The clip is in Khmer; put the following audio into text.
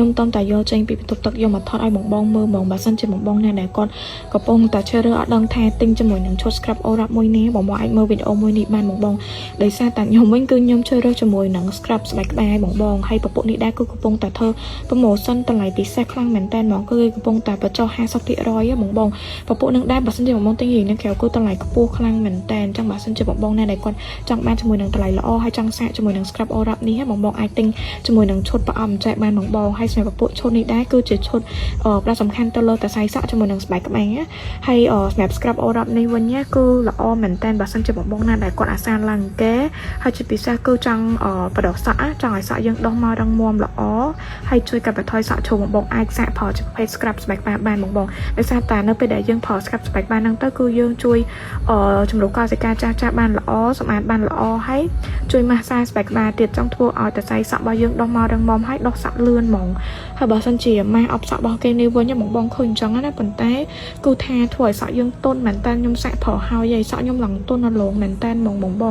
ខ្ញុំតំតែយកចេញពីបន្ទប់ទឹកយកមកថតឲ្យបងបងមើលបងបើសិនជាបងបងណាដែលគាត់កំពុងតែជ្រើសរើសអត់ដឹងថាទិញជាមួយនឹងឈុត scrub Aura មួយនេះបងបងអាចមើលវីដេអូមួយនេះបានបងបងដោយសារតែខ្ញុំវិញគឺខ្ញុំជ្រើសរើសជាមួយនឹង scrub ស្បែកក្បាលបងបងហើយពពុះនេះដែរគឺកំពុងតែធ្វើ promotion តម្លៃពិសេសខ្លាំងមែនតើហ្មងគឺកំពុងតែបញ្ចុះ 50% បងបងពពុះនឹងដែរបើសិនជាបងបងទិញរៀងនឹងក្រៅគឺតម្លៃខ្ពស់ខ្លាំងមែនតើអញ្ចឹងបើសិនជាបងបងណាដែលគាត់ចង់បានជាមួយនឹងតម្លៃល្អហើយចង់សាកជាមួយនឹង scrub Aura នេះបងបងអាចទិញជាមួយនឹងឈុតប្រអប់ចែកបានបងបងហើយសម្រាប់ពពុះឈុតនេះដែរគឺជាឈុតផ្ដោតសំខាន់ទៅលើតែសាយសក់ជាមួយនឹងស្បែកក្បាលហើយសម្រាប់ scrub Aura នេះវិញគឺល្អមែនតើបើសិនជាបងបងណាដែលគាត់អាសាឡើងកែហើយជាពិសេសគឺចង់បដោះសក់ចង់ឲ្យសក់យើងដុះមករឹងមាំល្អហើយជួយកាត់បន្ថយសក់ឈូបងបងអាចសាកផលជាប្រភេទ scrub ស្បែកក្បាលបានបងបងដោយសារតែនៅពេលដែលយើងផល scrub ស្បែកក្បាលហ្នឹងទៅគឺយើងជួយជំរុញកោសិកាចាស់ចាស់បានល្អសម្អាតបានល្អហើយជួយម៉ាស្សាស្បែកក្បាលទៀតចង់ធ្វើឲ្យតែសាយសក់របស់យើងដុះមករឹងមាំហើយដុះសក់លឿនហ្មងហើយបើសិនជាម៉ាអបសក់របស់គេនេះវិញបងបងឃើញអញ្ចឹងណាប៉ុន្តែគឺថាធ្វើឲ្យសក់យើងទន់មែនតើខ្ញុំសាកផលហើយសក់ខ្ញុំឡើងទន់រលោងមែនតើបងបង